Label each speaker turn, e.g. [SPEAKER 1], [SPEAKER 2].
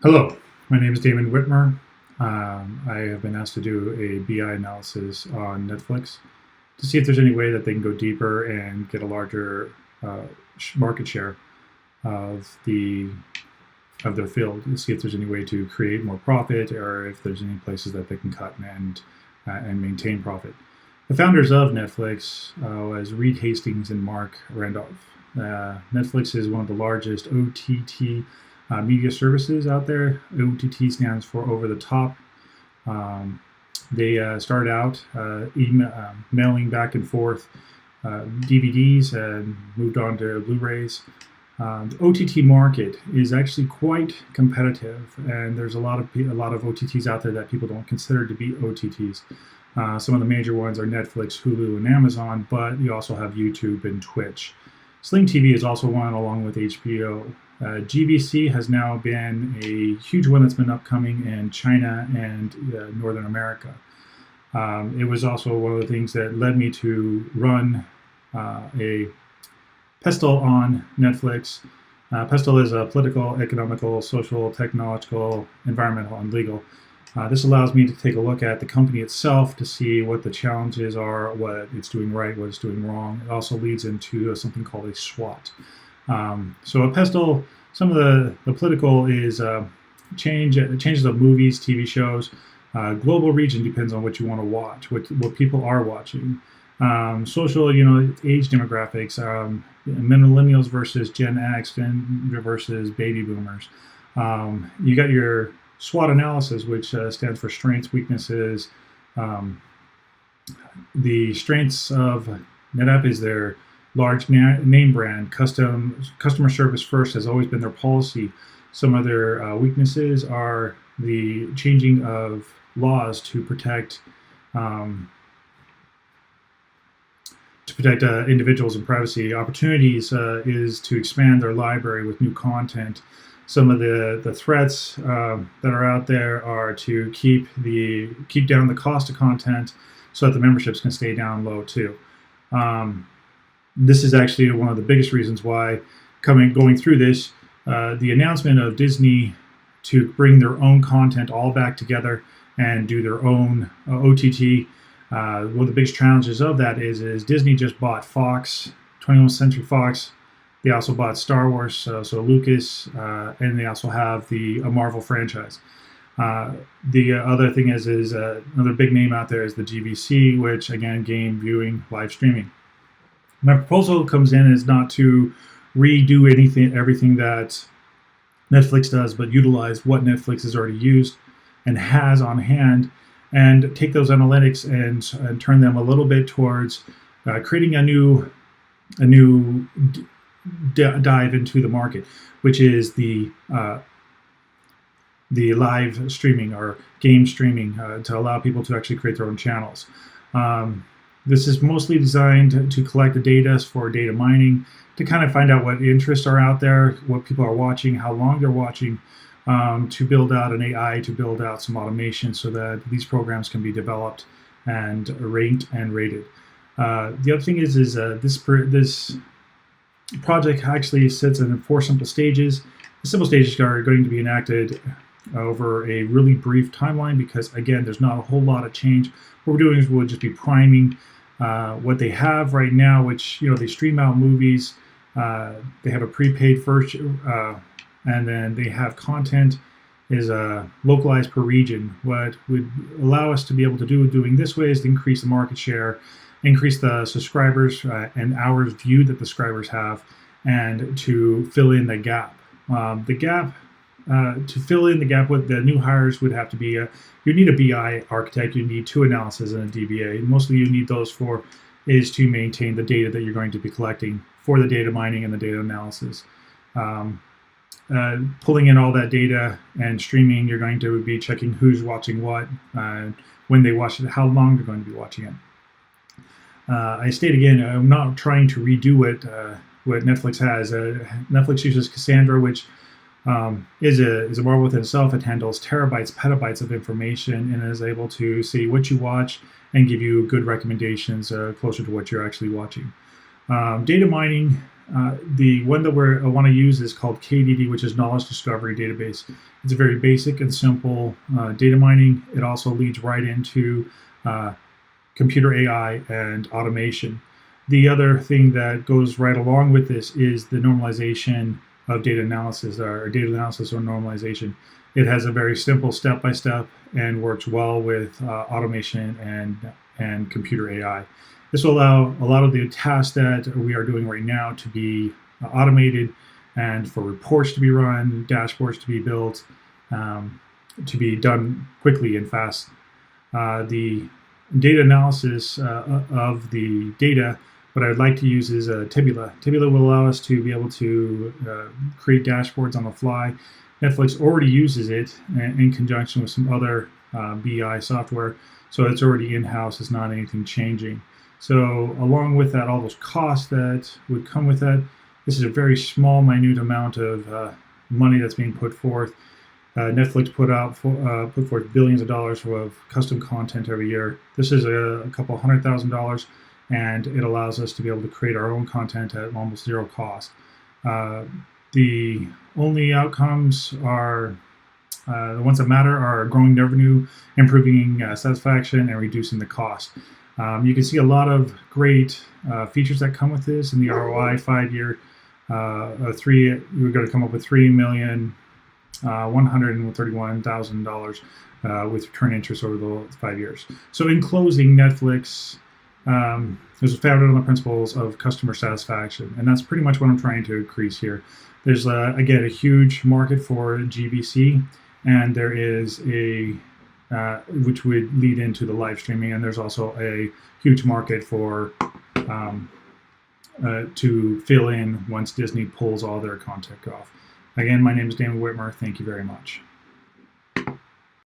[SPEAKER 1] Hello, my name is Damon Whitmer. I have been asked to do a BI analysis on Netflix to see if there's any way that they can go deeper and get a larger uh, market share of their field, to see if there's any way to create more profit or if there's any places that they can cut and maintain profit. The founders of Netflix was Reed Hastings and Mark Randolph. Netflix is one of the largest OTT media services out there. OTT stands for over the top. They started out mailing back and forth DVDs and moved on to Blu-rays. The OTT market is actually quite competitive, and there's a lot of OTTs out there that people don't consider to be OTTs. Some of the major ones are Netflix, Hulu, and Amazon, but you also have YouTube and Twitch. Sling TV is also one, along with HBO. GVC has now been a huge one that's been upcoming in China and Northern America. It was also one of the things that led me to run a Pestle on Netflix. Pestle is a political, economical, social, technological, environmental, and legal. This allows me to take a look at the company itself to see what the challenges are, what it's doing right, what it's doing wrong. It also leads into something called a SWOT. So a Pestle, some of the political is changes of movies, TV shows. Global region depends on what you want to watch, what people are watching. Social, age demographics, millennials versus Gen X versus baby boomers. You got your SWOT analysis, which stands for strengths, weaknesses. The strengths of NetApp is their large name brand. Customer service first has always been their policy. Some of their weaknesses are the changing of laws to protect individuals and privacy. Opportunities is to expand their library with new content. Some of the threats that are out there are to keep down the cost of content so that the memberships can stay down low too. This is actually one of the biggest reasons why going through this, the announcement of Disney to bring their own content all back together and do their own OTT. One of the biggest challenges of that is Disney just bought Fox, 21st Century Fox. They also bought Star Wars, so Lucas, and they also have the Marvel franchise. The other thing is another big name out there is the GVC, which again, game viewing, live streaming. My proposal comes in is not to redo everything that Netflix does, but utilize what Netflix has already used and has on hand, and take those analytics and turn them a little bit towards creating a new dive into the market, which is the live streaming or game streaming to allow people to actually create their own channels. This is mostly designed to collect the data for data mining, to kind of find out what interests are out there, what people are watching, how long they're watching, to build out an AI, to build out some automation so that these programs can be developed and ranked and rated. The other thing is this project actually sits in 4 simple stages. The simple stages are going to be enacted over a really brief timeline because, again, there's not a whole lot of change. What we're doing is we'll just be priming what they have right now, which, they stream out movies. They have a prepaid first, and then they have content is localized per region. What would allow us to be able to doing this way is to increase the market share, increase the subscribers and hours viewed that the subscribers have, and to fill in the gap. To fill in the gap, with the new hires would have to be you need a BI architect, you need 2 analysis and a DBA. Mostly you need those for is to maintain the data that you're going to be collecting for the data mining and the data analysis. Pulling in all that data and streaming, you're going to be checking who's watching what, when they watch it, how long they're going to be watching it. I state again, I'm not trying to redo what Netflix has. Netflix uses Cassandra, which is a marvel within itself. It handles terabytes, petabytes of information, and is able to see what you watch and give you good recommendations closer to what you're actually watching. Data mining, the one that I want to use is called KDD, which is Knowledge Discovery Database. It's a very basic and simple data mining. It also leads right into computer AI and automation. The other thing that goes right along with this is the normalization of data analysis, or data analysis or normalization. It has a very simple step-by-step and works well with automation and computer AI. This will allow a lot of the tasks that we are doing right now to be automated, and for reports to be run, dashboards to be built, to be done quickly and fast. The data analysis of the data, what I'd like to use is Tabula. Tabula will allow us to be able to create dashboards on the fly. Netflix already uses it in conjunction with some other BI software, so it's already in-house. It's not anything changing. So along with that, all those costs that would come with that, this is a very small, minute amount of money that's being put forth. Netflix put forth billions of dollars of custom content every year. This is a couple $100,000, and it allows us to be able to create our own content at almost zero cost. The only outcomes are the ones that matter are growing revenue, improving satisfaction, and reducing the cost. You can see a lot of great features that come with this. In the ROI 5-year, we're going to come up with $3,131,000 with return interest over the 5 years. So in closing, Netflix was founded on the principles of customer satisfaction, and that's pretty much what I'm trying to increase here. There's again a huge market for GVC, and there is a which would lead into the live streaming, and there's also a huge market for to fill in once Disney pulls all their content off. Again, my name is Damon Whitmer. Thank you very much.